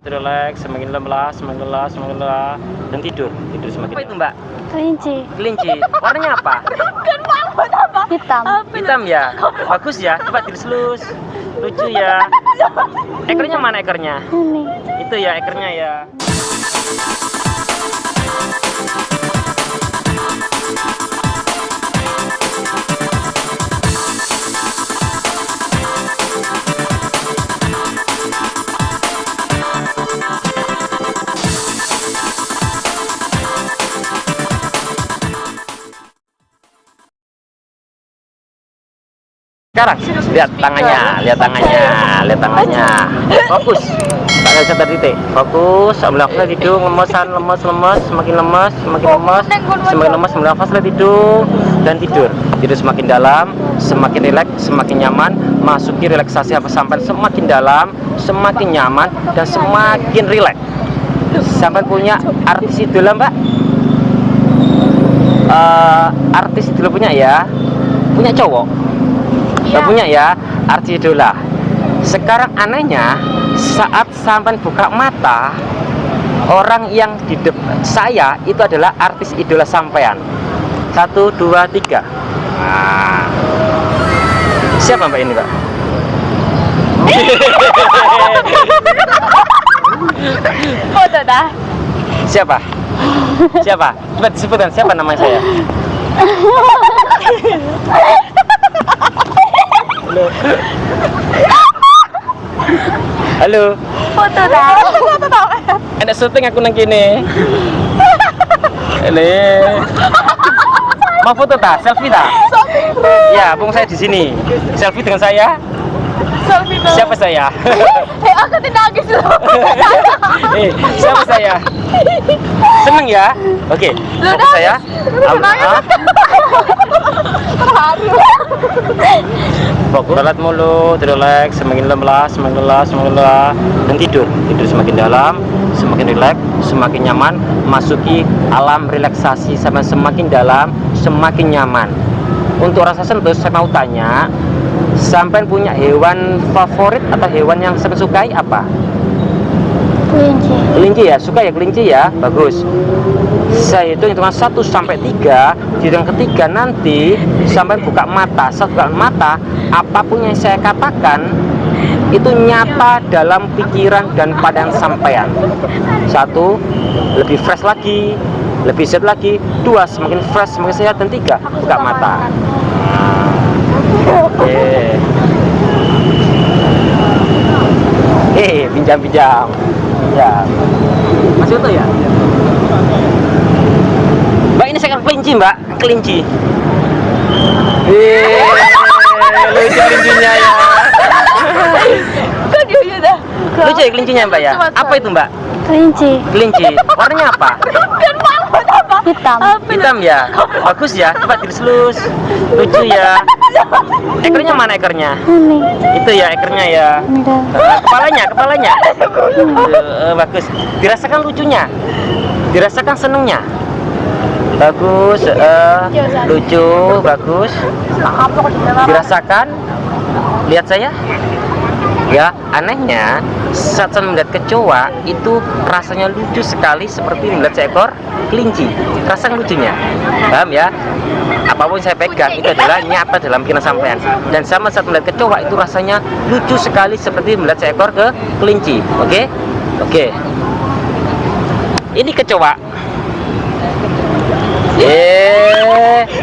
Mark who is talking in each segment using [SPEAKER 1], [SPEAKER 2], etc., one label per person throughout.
[SPEAKER 1] Relax, semakin lemas, dan tidur semakin. Apa itu mbak?
[SPEAKER 2] Kelinci.
[SPEAKER 1] Kelinci. Warnanya apa?
[SPEAKER 2] Kan malu apa? Hitam.
[SPEAKER 1] Hitam ya. Bagus ya. Coba dilus-lus. Lucu ya. Ekornya mana ekornya?
[SPEAKER 2] Ini.
[SPEAKER 1] Itu ya ekornya ya. Sekarang lihat tangannya, fokus. Tak bisa tertitik. Fokus, melafaz hidung, lemes, semakin lemes, melafaz hidung dan tidur semakin dalam, semakin rileks, semakin nyaman, masuki relaksasi sampai semakin dalam, semakin nyaman dan semakin rileks. Sampai punya artis idola, Mbak? Artis idola punya ya? Punya cowok? Gak punya ya, artis idola. Sekarang anehnya, saat sampai buka mata, orang yang di depan saya itu adalah artis idola sampean. 1, 2, 3. Nah, siapa mbak ini, Pak?
[SPEAKER 2] Foto dah.
[SPEAKER 1] Siapa? Coba disebutkan siapa namanya saya. Halo.
[SPEAKER 2] Foto dah.
[SPEAKER 1] Ada syuting aku nang kene. Ele. Mau foto tak? Selfie tak? Ya, bung saya di sini. Selfie dengan saya.
[SPEAKER 2] Selfie dong.
[SPEAKER 1] Siapa saya?
[SPEAKER 2] Aku tidak nangis loh.
[SPEAKER 1] Siapa saya? Seneng ya? Oke. Foto saya. Fokus alat mulut, relax, semakin lemas, dan tidur semakin dalam, semakin rileks, semakin nyaman, masuki alam relaksasi sampai semakin dalam, semakin nyaman. Untuk rasa sentuh, saya mau tanya, sampai punya hewan favorit atau hewan yang saya sukai apa?
[SPEAKER 2] Kelinci.
[SPEAKER 1] Kelinci ya, suka ya kelinci ya, bagus. Saya itu hitungan 1 sampai 3. Di yang ketiga nanti sampai buka mata. Saat buka mata, apapun yang saya katakan itu nyata dalam pikiran dan pandangan sampean. 1, lebih fresh lagi, lebih sehat lagi. 2, semakin fresh, semakin sehat. Dan 3, buka mata. Oke. Pinjam. Ya. Masih utuh ya? Mbak, ini saya kelinci, Mbak. Kelinci. Lucu kelincinya ya.
[SPEAKER 2] Kan dia dah.
[SPEAKER 1] Lucu ya kelincinya, Mbak ya? Apa itu, Mbak?
[SPEAKER 2] Kelinci.
[SPEAKER 1] Kelinci. Warnanya apa?
[SPEAKER 2] Kan malu apa? Hitam.
[SPEAKER 1] Hitam ya? Bagus ya? Coba dilus-lus. Lucu ya? Ekornya mana ekornya?
[SPEAKER 2] Ini.
[SPEAKER 1] Itu ya ekornya ya? Kepalanya? Bagus. Dirasakan lucunya? Dirasakan senengnya? Bagus, lucu, bagus. Dirasakan? Lihat saya? Ya, anehnya saat saya melihat kecoa itu rasanya lucu sekali seperti melihat seekor kelinci. Rasakan lucunya, paham ya? Apapun saya pegang itu adalah nyata dalam pikiran sampean. Dan sama saat melihat kecoa itu rasanya lucu sekali seperti melihat seekor kelinci. Oke. Ini kecoa.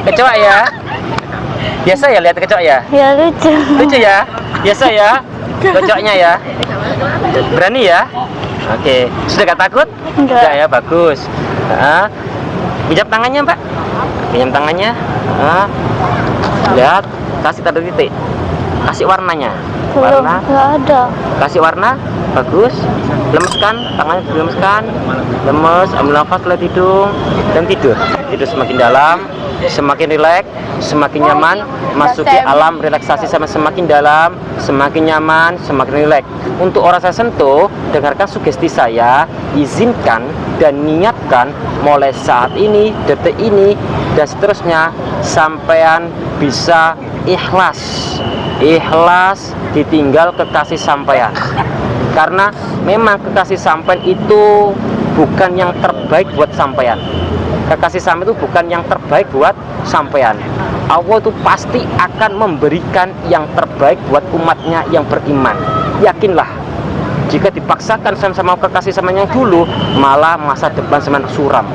[SPEAKER 1] Kecoa ya. Biasa ya lihat kecoa ya?
[SPEAKER 2] Ya lucu.
[SPEAKER 1] Lucu ya? Biasa ya? Kecoaknya ya? Berani ya? Oke. Sudah gak takut?
[SPEAKER 2] Enggak.
[SPEAKER 1] Ya, bagus. Pinjam tangannya, Mbak. Pinjam tangannya. Lihat, kasih tanda titik. Kasih warnanya.
[SPEAKER 2] Belum,
[SPEAKER 1] Warna.
[SPEAKER 2] nggak ada.
[SPEAKER 1] Kasih warna. Bagus. Lemeskan, tangannya dilemeskan. Lemes, ambil nafas lewat hidung dan tidur semakin dalam, semakin rileks, semakin nyaman, masuki alam relaksasi sama semakin dalam, semakin nyaman, semakin rileks. Untuk orang saya sentuh, dengarkan sugesti saya, izinkan dan niatkan mulai saat ini, detik ini dan seterusnya sampean bisa ikhlas ditinggal kekasih sampean. Karena memang kekasih sampean itu bukan yang terbaik buat sampean. Kekasih sampean itu bukan yang terbaik buat sampean. Allah itu pasti akan memberikan yang terbaik buat umatnya yang beriman. Yakinlah, jika dipaksakan sama kekasih sampean yang dulu, malah masa depan sampean suram,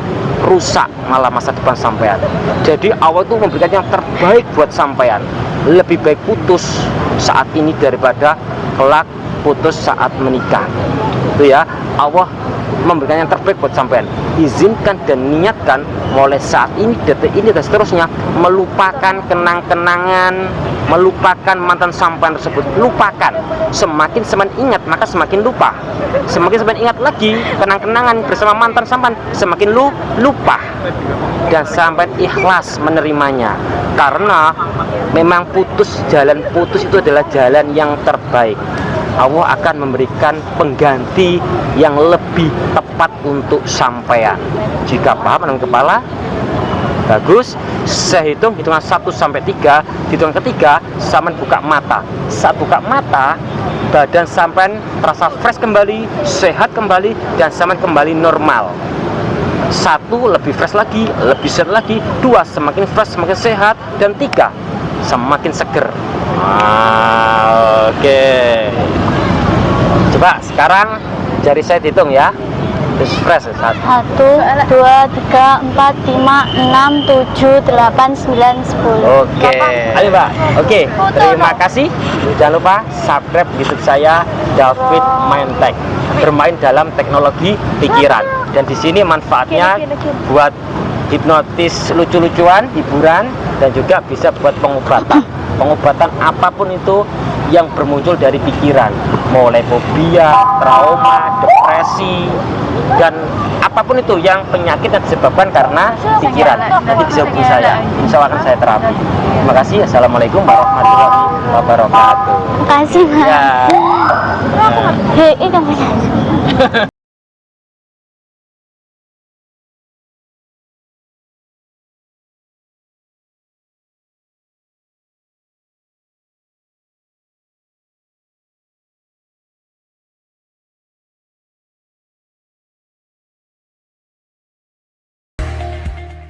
[SPEAKER 1] rusak malah masa depan sampean. Jadi Allah itu memberikan yang terbaik buat sampean. Lebih baik putus saat ini daripada kelak putus saat menikah. Itu ya, Allah memberikan yang terbaik buat sampean. Izinkan dan niatkan mulai saat ini, detik ini dan seterusnya, melupakan kenang-kenangan, melupakan mantan sampean tersebut. Lupakan. Semakin sampean ingat maka semakin lupa. Semakin sampean ingat lagi kenang-kenangan bersama mantan sampean, semakin lupa. Dan sampean ikhlas menerimanya. Karena memang jalan putus itu adalah jalan yang terbaik. Allah akan memberikan pengganti yang lebih tepat untuk sampean. Jika paham dengan kepala, bagus. Saya hitungan 1 sampai 3. Hitungan ketiga, sampean buka mata. Saat buka mata, badan sampean terasa fresh kembali, sehat kembali, dan sampean kembali normal. 1, lebih fresh lagi, lebih sehat lagi. 2, semakin fresh, semakin sehat. Dan 3, semakin seger. Oke. Coba sekarang jari saya hitung ya. Terus fresh. 1,
[SPEAKER 2] 2, 3, 4, 5, 6, 7, 8, 9, 10.
[SPEAKER 1] Oke. Ayo Mbak. Oke. Terima kasih. Jangan lupa subscribe YouTube saya, David Mindtech. Bermain dalam teknologi pikiran. Dan di sini manfaatnya buat hipnotis lucu-lucuan, hiburan, dan juga bisa buat pengobatan. Pengobatan apapun itu yang bermuncul dari pikiran, mulai fobia, trauma, depresi, dan apapun itu yang penyakit yang disebabkan karena pikiran. Nanti bisa hubungi saya, insya Allah akan saya terapi. Terima kasih. Assalamualaikum warahmatullahi wabarakatuh.
[SPEAKER 2] Makasih, Mas.
[SPEAKER 1] Ya.
[SPEAKER 2] Hei, kamu